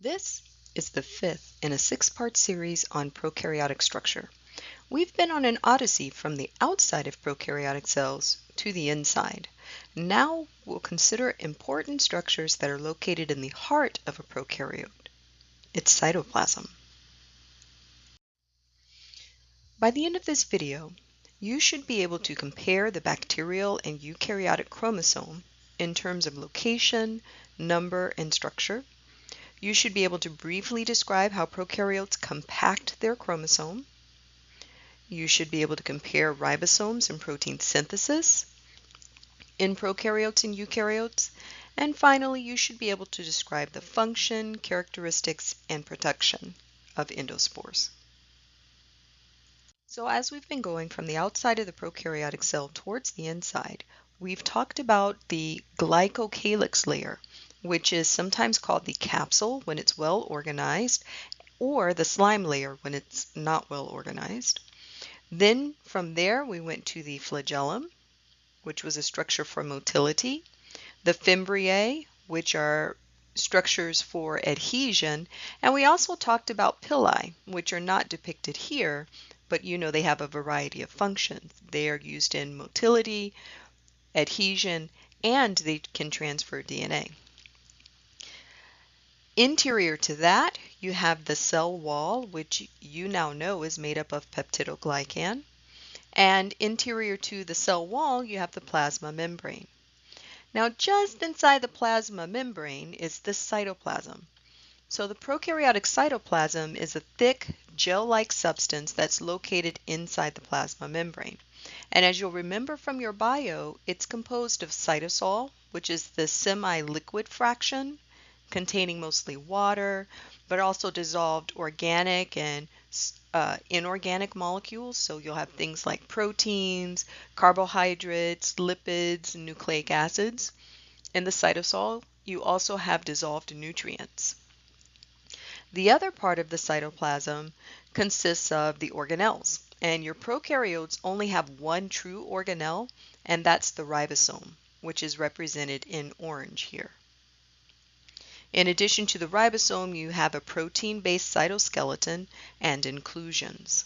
This is the fifth in a six-part series on prokaryotic structure. We've been on an odyssey from the outside of prokaryotic cells to the inside. Now we'll consider important structures that are located in the heart of a prokaryote, its cytoplasm. By the end of this video, you should be able to compare the bacterial and eukaryotic chromosome in terms of location, number, and structure. You should be able to briefly describe how prokaryotes compact their chromosome. You should be able to compare ribosomes and protein synthesis in prokaryotes and eukaryotes. And finally, you should be able to describe the function, characteristics, and production of endospores. So as we've been going from the outside of the prokaryotic cell towards the inside, we've talked about the glycocalyx layer, which is sometimes called the capsule when it's well organized, or the slime layer when it's not well organized. Then from there we went to the flagellum, which was a structure for motility, the fimbriae, which are structures for adhesion, and we also talked about pili, which are not depicted here, but you know they have a variety of functions. They are used in motility, adhesion, and they can transfer DNA. Interior to that, you have the cell wall, which you now know is made up of peptidoglycan. And interior to the cell wall, you have the plasma membrane. Now, just inside the plasma membrane is the cytoplasm. So the prokaryotic cytoplasm is a thick, gel-like substance that's located inside the plasma membrane. And as you'll remember from your bio, it's composed of cytosol, which is the semi-liquid fraction, containing mostly water, but also dissolved organic and inorganic molecules. So you'll have things like proteins, carbohydrates, lipids, nucleic acids. In the cytosol, you also have dissolved nutrients. The other part of the cytoplasm consists of the organelles, and your prokaryotes only have one true organelle, and that's the ribosome, which is represented in orange here. In addition to the ribosome, you have a protein-based cytoskeleton and inclusions.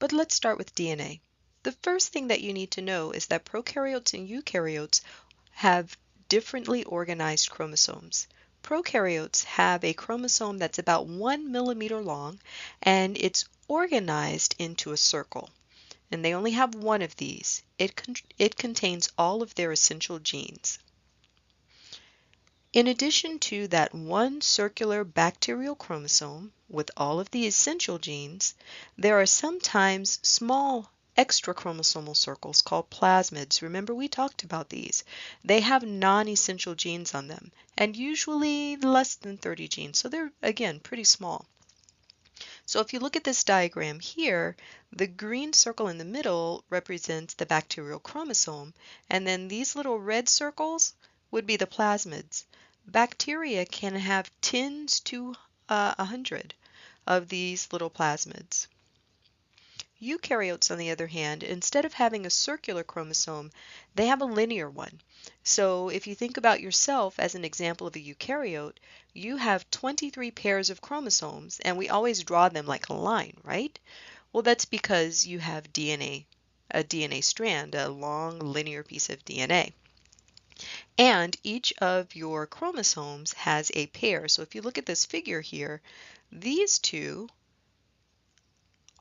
But let's start with DNA. The first thing that you need to know is that prokaryotes and eukaryotes have differently organized chromosomes. Prokaryotes have a chromosome that's about 1 millimeter long, and it's organized into a circle. And they only have one of these. It contains all of their essential genes. In addition to that one circular bacterial chromosome with all of the essential genes, there are sometimes small extrachromosomal circles called plasmids. Remember, we talked about these. They have non-essential genes on them, and usually less than 30 genes, so they're, again, pretty small. So if you look at this diagram here, the green circle in the middle represents the bacterial chromosome, and then these little red circles would be the plasmids. Bacteria can have tens to 100 of these little plasmids. Eukaryotes, on the other hand, instead of having a circular chromosome, they have a linear one. So if you think about yourself as an example of a eukaryote, you have 23 pairs of chromosomes, and we always draw them like a line, right? Well, that's because you have DNA, a DNA strand, a long linear piece of DNA. And each of your chromosomes has a pair. So if you look at this figure here, these two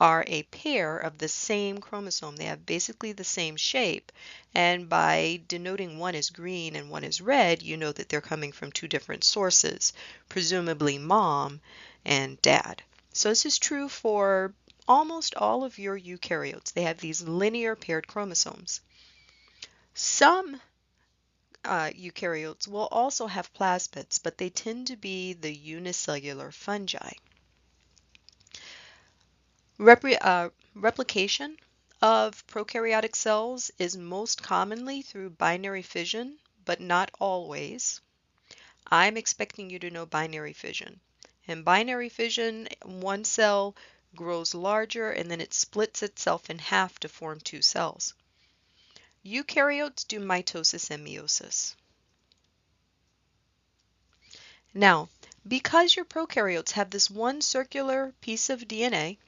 are a pair of the same chromosome. They have basically the same shape. And by denoting one as green and one as red, you know that they're coming from two different sources, presumably mom and dad. So this is true for almost all of your eukaryotes. They have these linear paired chromosomes. Some eukaryotes will also have plasmids, but they tend to be the unicellular fungi. Replication of prokaryotic cells is most commonly through binary fission, but not always. I'm expecting you to know binary fission. In binary fission, one cell grows larger and then it splits itself in half to form two cells. Eukaryotes do mitosis and meiosis. Now, because your prokaryotes have this one circular piece of DNA,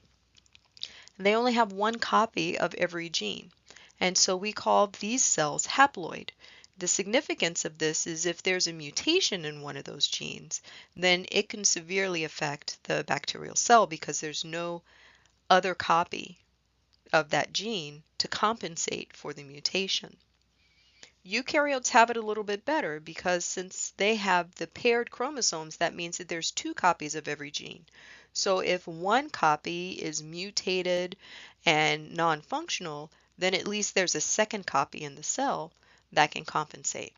they only have one copy of every gene. And so we call these cells haploid. The significance of this is if there's a mutation in one of those genes, then it can severely affect the bacterial cell because there's no other copy of that gene to compensate for the mutation. Eukaryotes have it a little bit better because since they have the paired chromosomes, that means that there's two copies of every gene. So if one copy is mutated and non-functional, then at least there's a second copy in the cell that can compensate.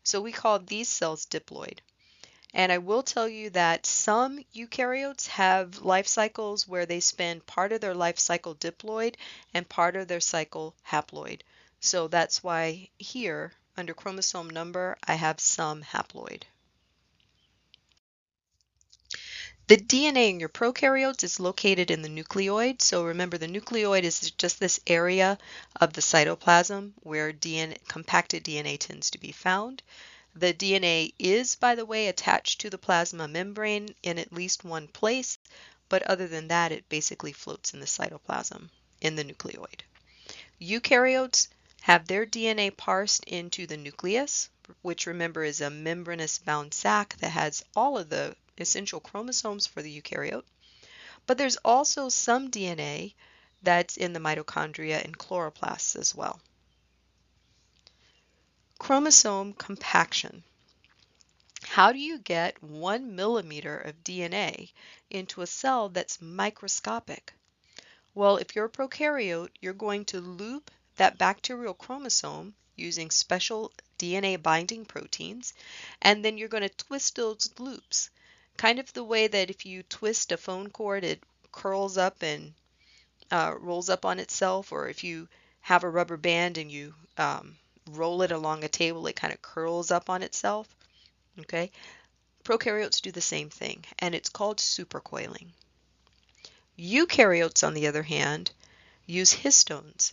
So we call these cells diploid. And I will tell you that some eukaryotes have life cycles where they spend part of their life cycle diploid and part of their cycle haploid. So that's why here, under chromosome number, I have some haploid. The DNA in your prokaryotes is located in the nucleoid. So remember, the nucleoid is just this area of the cytoplasm where compacted DNA tends to be found. The DNA is, by the way, attached to the plasma membrane in at least one place, but other than that, it basically floats in the cytoplasm in the nucleoid. Eukaryotes have their DNA parsed into the nucleus, which remember is a membranous bound sac that has all of the essential chromosomes for the eukaryote. But there's also some DNA that's in the mitochondria and chloroplasts as well. Chromosome compaction. How do you get 1 millimeter of DNA into a cell that's microscopic? Well, if you're a prokaryote, you're going to loop that bacterial chromosome using special DNA binding proteins, and then you're going to twist those loops, kind of the way that if you twist a phone cord, it curls up and rolls up on itself, or if you have a rubber band and you roll it along a table, it kind of curls up on itself. Okay? Prokaryotes do the same thing, and it's called supercoiling. Eukaryotes, on the other hand, use histones.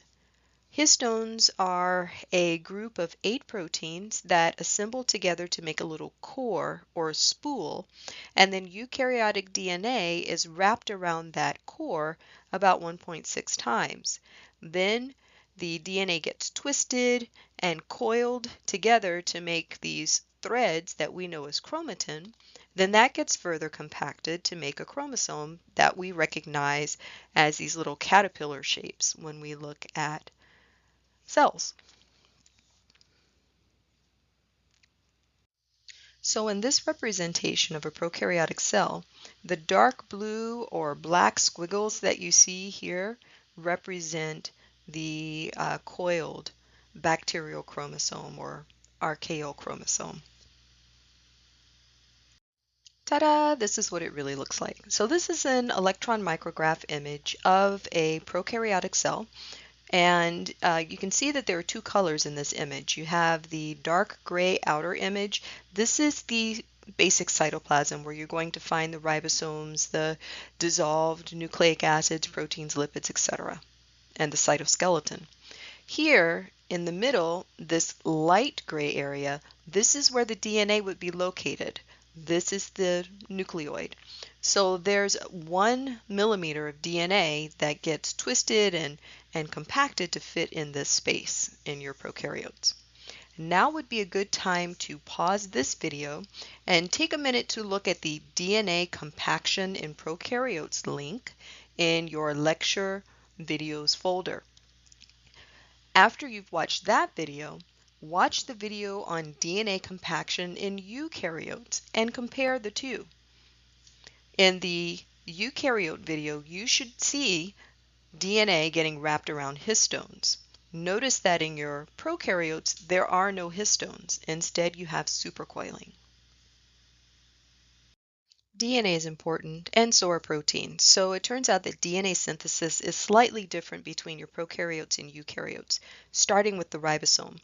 Histones are a group of 8 proteins that assemble together to make a little core or a spool, and then eukaryotic DNA is wrapped around that core about 1.6 times. Then the DNA gets twisted and coiled together to make these threads that we know as chromatin. Then that gets further compacted to make a chromosome that we recognize as these little caterpillar shapes when we look at cells. So in this representation of a prokaryotic cell, the dark blue or black squiggles that you see here represent the coiled bacterial chromosome or archaeal chromosome. Ta-da! This is what it really looks like. So this is an electron micrograph image of a prokaryotic cell. And you can see that there are two colors in this image. You have the dark gray outer image. This is the basic cytoplasm where you're going to find the ribosomes, the dissolved nucleic acids, proteins, lipids, etc., and the cytoskeleton. Here in the middle, this light gray area, this is where the DNA would be located. This is the nucleoid. So there's 1 millimeter of DNA that gets twisted and compacted to fit in this space in your prokaryotes. Now would be a good time to pause this video and take a minute to look at the DNA compaction in prokaryotes link in your lecture videos folder. After you've watched that video, watch the video on DNA compaction in eukaryotes and compare the two. In the eukaryote video, you should see DNA getting wrapped around histones. Notice that in your prokaryotes, there are no histones. Instead, you have supercoiling. DNA is important, and so are proteins. So it turns out that DNA synthesis is slightly different between your prokaryotes and eukaryotes, starting with the ribosome.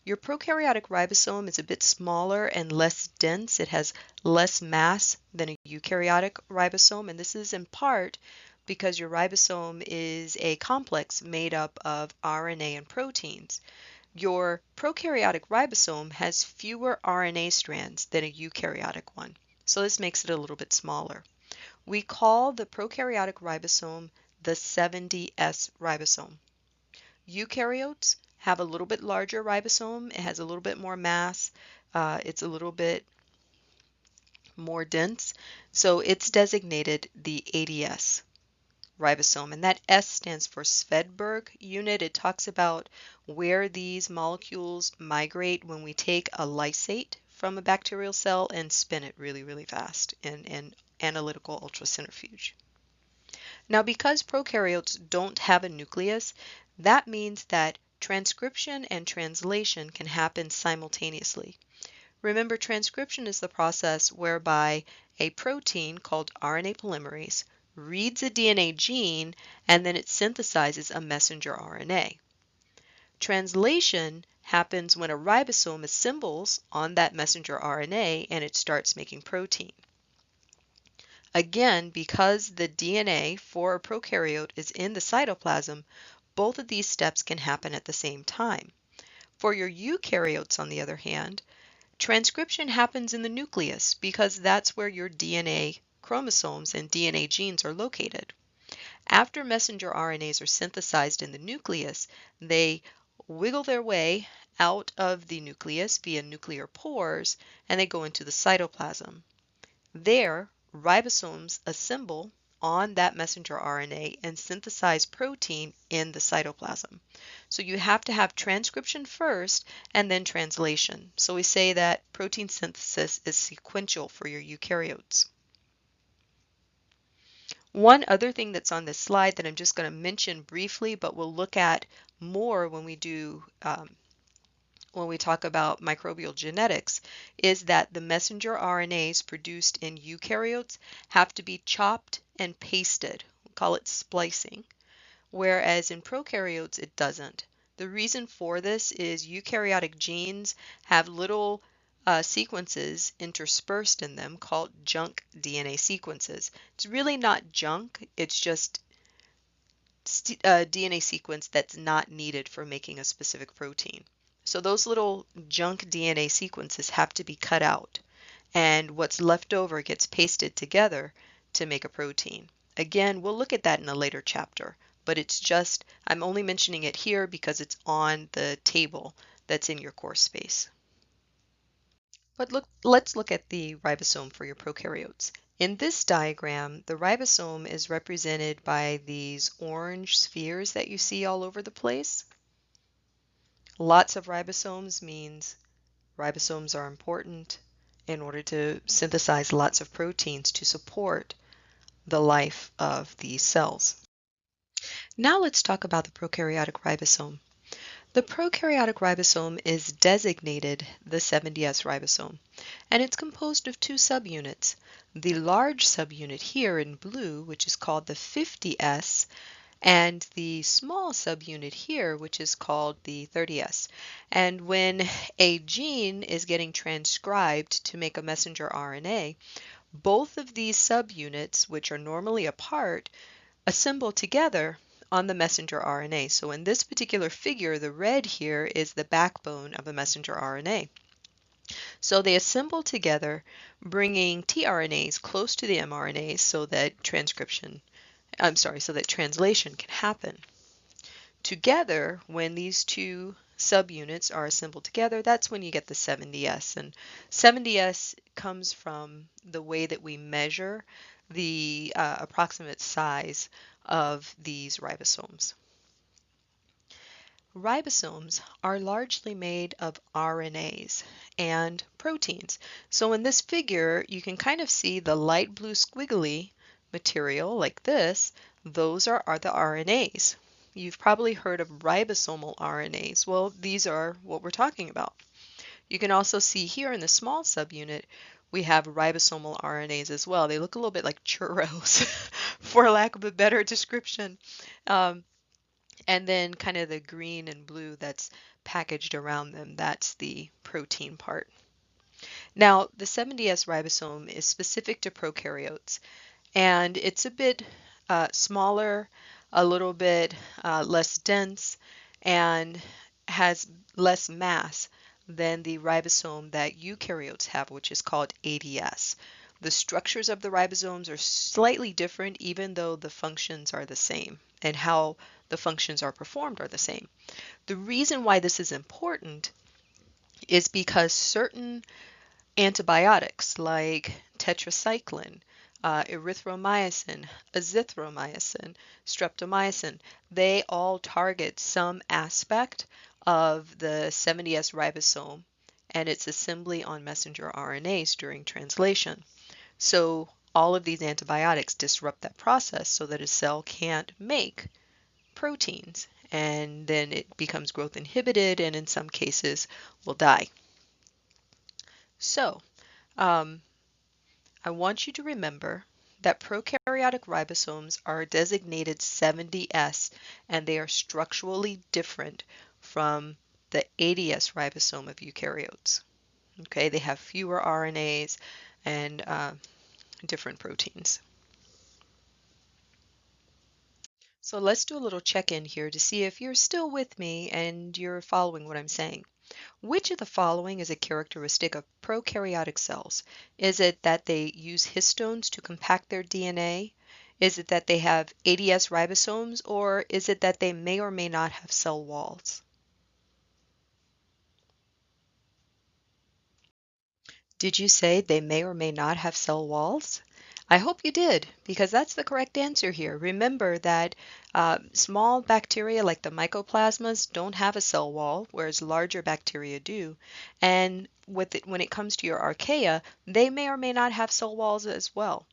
Your prokaryotic ribosome is a bit smaller and less dense. It has less mass than a eukaryotic ribosome, and this is in part because your ribosome is a complex made up of RNA and proteins. Your prokaryotic ribosome has fewer RNA strands than a eukaryotic one. So this makes it a little bit smaller. We call the prokaryotic ribosome the 70S ribosome. Eukaryotes have a little bit larger ribosome. It has a little bit more mass. It's a little bit more dense. So it's designated the 80S ribosome. And that S stands for Svedberg unit. It talks about where these molecules migrate when we take a lysate from a bacterial cell and spin it really, really fast in an analytical ultracentrifuge. Now, because prokaryotes don't have a nucleus, that means that transcription and translation can happen simultaneously. Remember, transcription is the process whereby a protein called RNA polymerase reads a DNA gene and then it synthesizes a messenger RNA. Translation happens when a ribosome assembles on that messenger RNA and it starts making protein. Again, because the DNA for a prokaryote is in the cytoplasm, both of these steps can happen at the same time. For your eukaryotes, on the other hand, transcription happens in the nucleus because that's where your DNA chromosomes and DNA genes are located. After messenger RNAs are synthesized in the nucleus, they wiggle their way out of the nucleus via nuclear pores and they go into the cytoplasm. There, ribosomes assemble on that messenger RNA and synthesize protein in the cytoplasm. So you have to have transcription first and then translation. So we say that protein synthesis is sequential for your eukaryotes. One other thing that's on this slide that I'm just going to mention briefly, but we'll look at more when we do when we talk about microbial genetics, is that the messenger RNAs produced in eukaryotes have to be chopped and pasted. We call it splicing, whereas in prokaryotes it doesn't. The reason for this is eukaryotic genes have little sequences interspersed in them called junk DNA sequences. It's really not junk, it's just a DNA sequence that's not needed for making a specific protein. So those little junk DNA sequences have to be cut out, and what's left over gets pasted together to make a protein. Again, we'll look at that in a later chapter, but it's just, I'm only mentioning it here because it's on the table that's in your course space. But let's look at the ribosome for your prokaryotes. In this diagram, the ribosome is represented by these orange spheres that you see all over the place. Lots of ribosomes means ribosomes are important in order to synthesize lots of proteins to support the life of these cells. Now let's talk about the prokaryotic ribosome. The prokaryotic ribosome is designated the 70S ribosome, and it's composed of two subunits. The large subunit here in blue, which is called the 50S, and the small subunit here, which is called the 30S. And when a gene is getting transcribed to make a messenger RNA, both of these subunits, which are normally apart, assemble together on the messenger RNA. So in this particular figure, the red here is the backbone of a messenger RNA. So they assemble together, bringing tRNAs close to the mRNAs so that translation can happen. Together, when these two subunits are assembled together, that's when you get the 70S. And 70S comes from the way that we measure the approximate size of these ribosomes. Ribosomes are largely made of RNAs and proteins. So in this figure, you can kind of see the light blue squiggly material like this. Those are the RNAs. You've probably heard of ribosomal RNAs. Well, these are what we're talking about. You can also see here in the small subunit, we have ribosomal RNAs as well. They look a little bit like churros, for lack of a better description. And then kind of the green and blue that's packaged around them, that's the protein part. Now, the 70S ribosome is specific to prokaryotes, and it's a bit smaller, a little bit less dense, and has less mass than the ribosome that eukaryotes have, which is called 80S. The structures of the ribosomes are slightly different even though the functions are the same and how the functions are performed are the same. The reason why this is important is because certain antibiotics like tetracycline, erythromycin, azithromycin, streptomycin, they all target some aspect of the 70S ribosome and its assembly on messenger RNAs during translation. So all of these antibiotics disrupt that process so that a cell can't make proteins, and then it becomes growth inhibited and in some cases will die. So I want you to remember that prokaryotic ribosomes are designated 70S and they are structurally different from the 80S ribosome of eukaryotes. Okay, they have fewer RNAs and different proteins. So let's do a little check-in here to see if you're still with me and you're following what I'm saying. Which of the following is a characteristic of prokaryotic cells? Is it that they use histones to compact their DNA? Is it that they have ADS ribosomes? Or is it that they may or may not have cell walls? Did you say they may or may not have cell walls? I hope you did, because that's the correct answer here. Remember that small bacteria like the mycoplasmas don't have a cell wall, whereas larger bacteria do. And when it comes to your archaea, they may or may not have cell walls as well.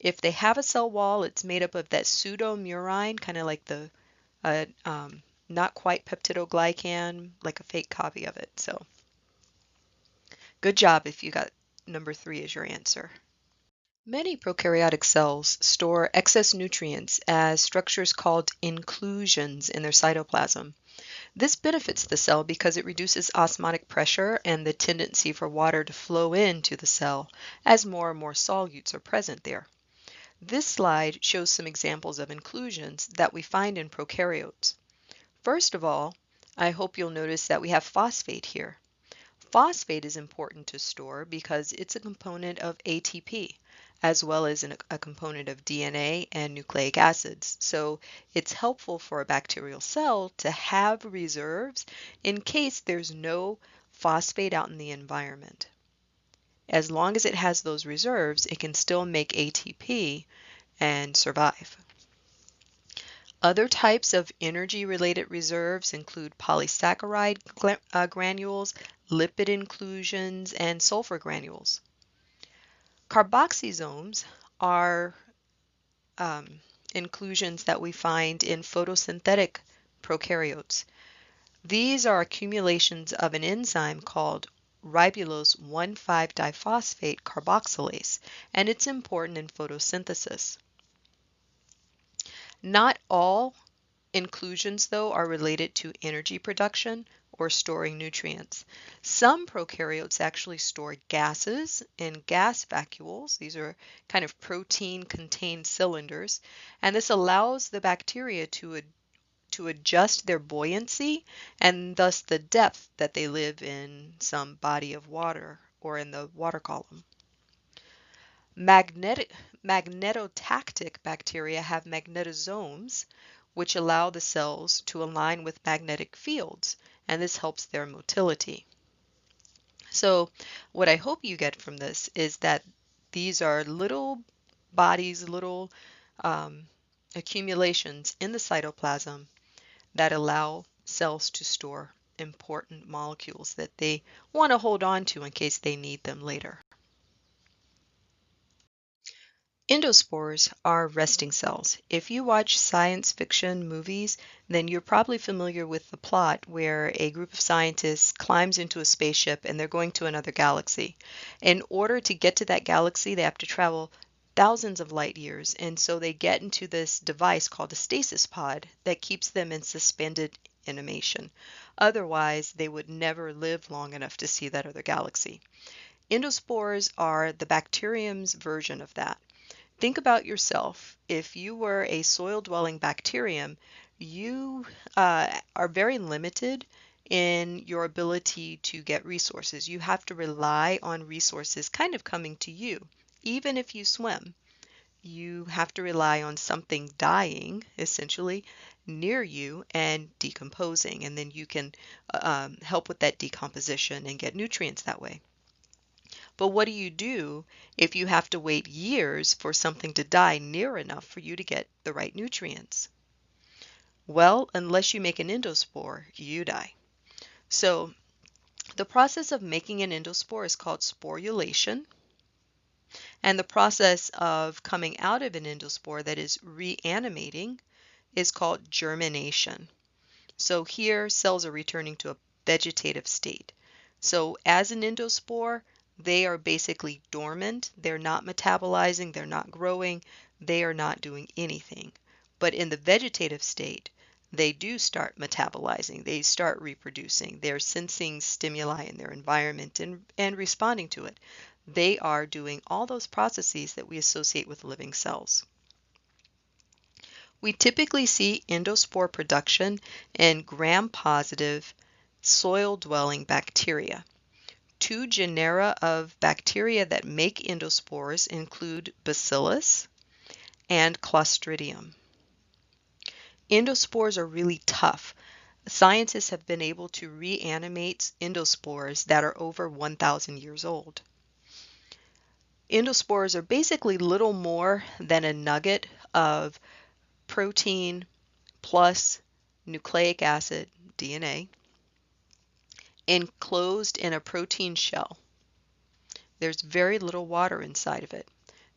If they have a cell wall, it's made up of that pseudomurine, kind of like the not quite peptidoglycan, like a fake copy of it. So good job if you got number 3 as your answer. Many prokaryotic cells store excess nutrients as structures called inclusions in their cytoplasm. This benefits the cell because it reduces osmotic pressure and the tendency for water to flow into the cell as more and more solutes are present there. This slide shows some examples of inclusions that we find in prokaryotes. First of all, I hope you'll notice that we have phosphate here. Phosphate is important to store because it's a component of ATP, as well as a component of DNA and nucleic acids. So it's helpful for a bacterial cell to have reserves in case there's no phosphate out in the environment. As long as it has those reserves, it can still make ATP and survive. Other types of energy-related reserves include polysaccharide granules, lipid inclusions, and sulfur granules. Carboxysomes are inclusions that we find in photosynthetic prokaryotes. These are accumulations of an enzyme called ribulose 1,5-diphosphate carboxylase, and it's important in photosynthesis. Not all inclusions, though, are related to energy production or storing nutrients. Some prokaryotes actually store gases in gas vacuoles. These are kind of protein-contained cylinders, and this allows the bacteria to adjust their buoyancy and thus the depth that they live in some body of water or in the water column. Magnetotactic bacteria have magnetosomes, which allow the cells to align with magnetic fields, and this helps their motility. So what I hope you get from this is that these are little bodies, little accumulations in the cytoplasm that allow cells to store important molecules that they want to hold on to in case they need them later. Endospores are resting cells. If you watch science fiction movies, then you're probably familiar with the plot where a group of scientists climbs into a spaceship and they're going to another galaxy. In order to get to that galaxy, they have to travel thousands of light years, and so they get into this device called a stasis pod that keeps them in suspended animation. Otherwise, they would never live long enough to see that other galaxy. Endospores are the bacterium's version of that. Think about yourself. If you were a soil-dwelling bacterium, you are very limited in your ability to get resources. You have to rely on resources kind of coming to you. even if you swim, you have to rely on something dying, essentially, near you and decomposing, and then you can help with that decomposition and get nutrients that way. But what do you do if you have to wait years for something to die near enough for you to get the right nutrients? Well, unless you make an endospore, you die. So the process of making an endospore is called sporulation, and the process of coming out of an endospore, that is reanimating, is called germination. So here cells are returning to a vegetative state. So as an endospore, they are basically dormant. They're not metabolizing, they're not growing, they are not doing anything. But in the vegetative state, they do start metabolizing, they start reproducing, they're sensing stimuli in their environment and responding to it. They are doing all those processes that we associate with living cells. We typically see endospore production in gram-positive soil-dwelling bacteria. Two genera of bacteria that make endospores include Bacillus and Clostridium. Endospores are really tough. Scientists have been able to reanimate endospores that are over 1,000 years old. Endospores are basically little more than a nugget of protein plus nucleic acid, DNA, enclosed in a protein shell. There's very little water inside of it.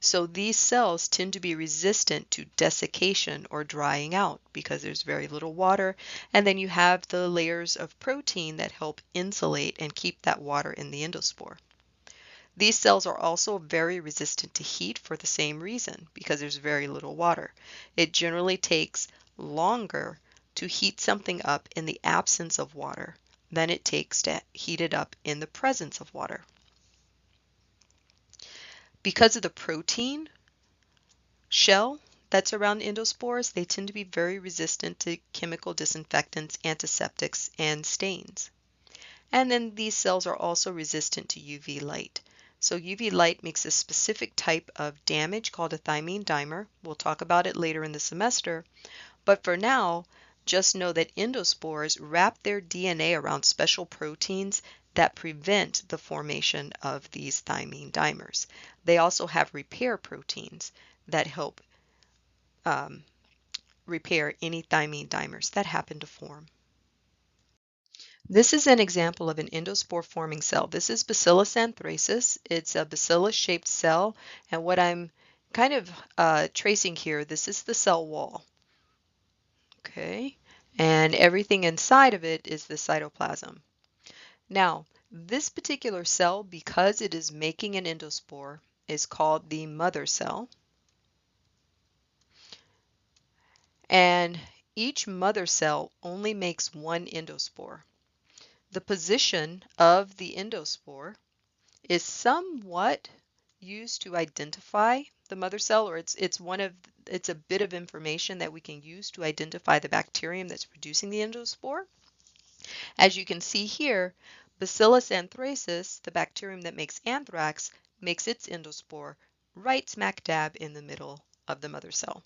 So these cells tend to be resistant to desiccation or drying out because there's very little water, and then you have the layers of protein that help insulate and keep that water in the endospore. These cells are also very resistant to heat for the same reason, because there's very little water. It generally takes longer to heat something up in the absence of water than it takes to heat it up in the presence of water. Because of the protein shell that's around endospores, they tend to be very resistant to chemical disinfectants, antiseptics, and stains. And then these cells are also resistant to UV light. So UV light makes a specific type of damage called a thymine dimer. We'll talk about it later in the semester. But for now, just know that endospores wrap their DNA around special proteins that prevent the formation of these thymine dimers. They also have repair proteins that help repair any thymine dimers that happen to form. This is an example of an endospore forming cell. This is Bacillus anthracis. It's a bacillus-shaped cell, and what I'm kind of tracing here, this is the cell wall. Okay, and everything inside of it is the cytoplasm. Now, this particular cell, because it is making an endospore, is called the mother cell. And each mother cell only makes one endospore. The position of the endospore is somewhat used to identify the mother cell, or it's a bit of information that we can use to identify the bacterium that's producing the endospore. As you can see here, Bacillus anthracis, the bacterium that makes anthrax, makes its endospore right smack dab in the middle of the mother cell.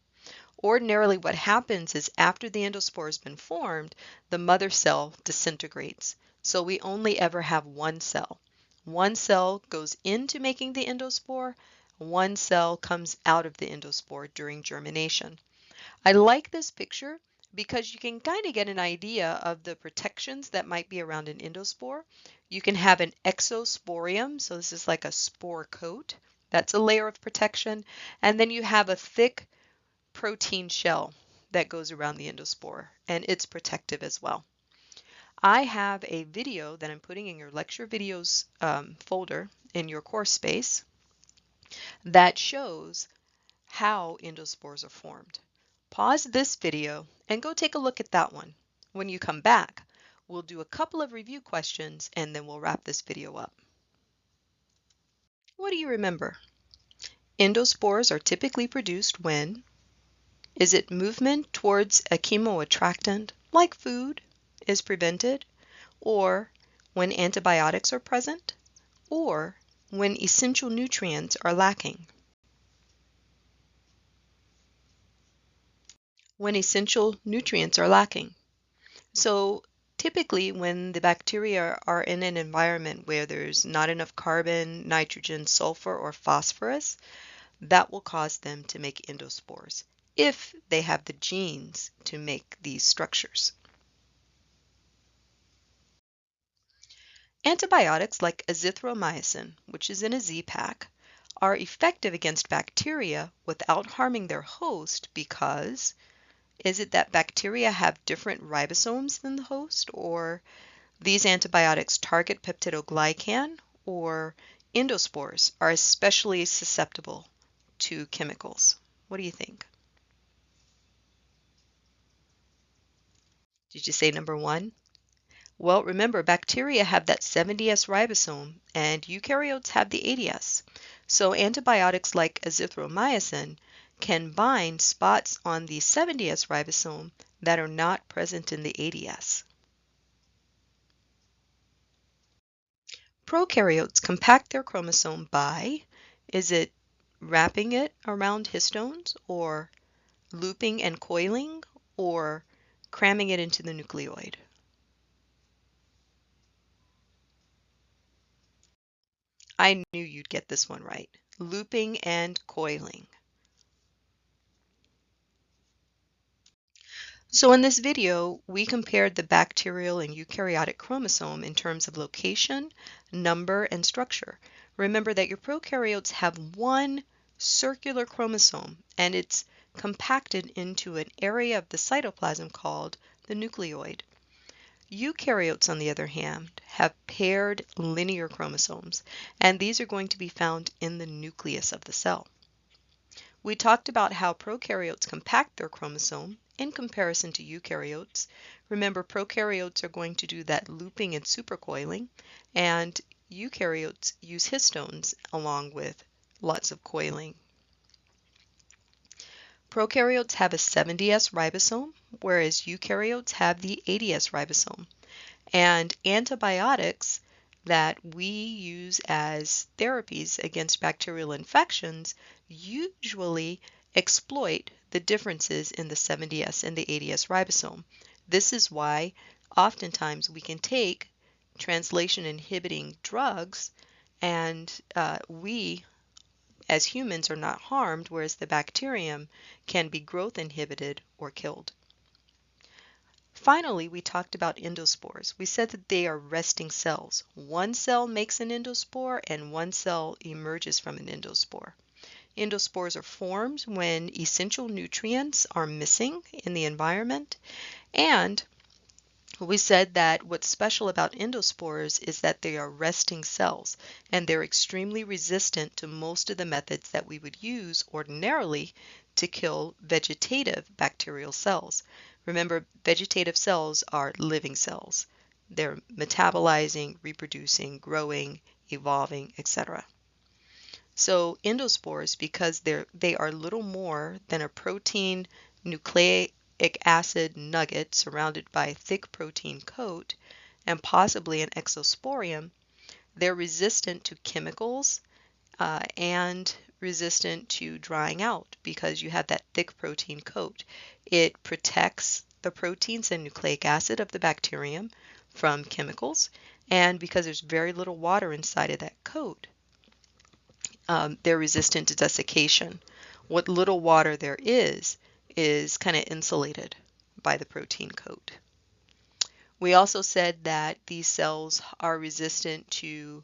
Ordinarily, what happens is after the endospore has been formed, the mother cell disintegrates. So we only ever have one cell. One cell goes into making the endospore, one cell comes out of the endospore during germination. I like this picture because you can kind of get an idea of the protections that might be around an endospore. You can have an exosporium, so this is like a spore coat. That's a layer of protection. And then you have a thick protein shell that goes around the endospore, and it's protective as well. I have a video that I'm putting in your lecture videos folder in your course space that shows how endospores are formed. Pause this video and go take a look at that one. When you come back, we'll do a couple of review questions and then we'll wrap this video up. What do you remember? Endospores are typically produced when? Is it movement towards a chemoattractant, like food, is prevented, or when antibiotics are present, or when essential nutrients are lacking? when essential nutrients are lacking. So typically when the bacteria are in an environment where there's not enough carbon, nitrogen, sulfur, or phosphorus, that will cause them to make endospores if they have the genes to make these structures. Antibiotics like azithromycin, which is in a Z-Pak, are effective against bacteria without harming their host because is it that bacteria have different ribosomes than the host, or these antibiotics target peptidoglycan, or endospores are especially susceptible to chemicals? What do you think? Did you say number one? Well, remember, bacteria have that 70S ribosome and eukaryotes have the 80S. So antibiotics like azithromycin can bind spots on the 70S ribosome that are not present in the 80S. Prokaryotes compact their chromosome by, is it wrapping it around histones, or looping and coiling, or cramming it into the nucleoid? I knew you'd get this one right. Looping and coiling. So in this video, we compared the bacterial and eukaryotic chromosome in terms of location, number, and structure. Remember that your prokaryotes have one circular chromosome, and it's compacted into an area of the cytoplasm called the nucleoid. Eukaryotes, on the other hand, have paired linear chromosomes, and these are going to be found in the nucleus of the cell. We talked about how prokaryotes compact their chromosome in comparison to eukaryotes. Remember, prokaryotes are going to do that looping and supercoiling, and eukaryotes use histones along with lots of coiling. Prokaryotes have a 70S ribosome, whereas eukaryotes have the 80S ribosome. And antibiotics that we use as therapies against bacterial infections usually exploit the differences in the 70S and the 80S ribosome. This is why oftentimes we can take translation inhibiting drugs and we as humans are not harmed, whereas the bacterium can be growth inhibited or killed. Finally, we talked about endospores. We said that they are resting cells. One cell makes an endospore and one cell emerges from an endospore. Endospores are formed when essential nutrients are missing in the environment, and we said that what's special about endospores is that they are resting cells and they're extremely resistant to most of the methods that we would use ordinarily to kill vegetative bacterial cells. Remember, vegetative cells are living cells. They're metabolizing, reproducing, growing, evolving, etc. So endospores, because they are little more than a protein nucleic acid nugget surrounded by a thick protein coat and possibly an exosporium, they're resistant to chemicals and resistant to drying out because you have that thick protein coat. It protects the proteins and nucleic acid of the bacterium from chemicals, and because there's very little water inside of that coat, they're resistant to desiccation. What little water there is kind of insulated by the protein coat. We also said that these cells are resistant to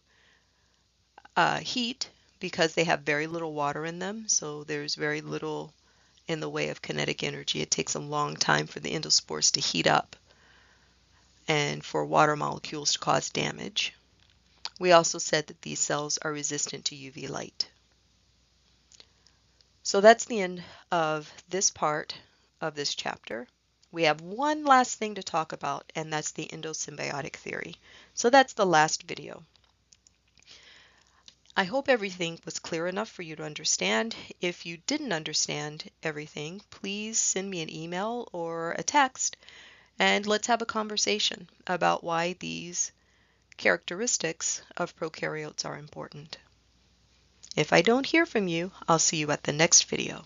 heat because they have very little water in them, so there's very little in the way of kinetic energy. It takes a long time for the endospores to heat up and for water molecules to cause damage. We also said that these cells are resistant to UV light. So that's the end of this part of this chapter. We have one last thing to talk about, and that's the endosymbiotic theory. So that's the last video. I hope everything was clear enough for you to understand. If you didn't understand everything, please send me an email or a text, and let's have a conversation about why these characteristics of prokaryotes are important. If I don't hear from you, I'll see you at the next video.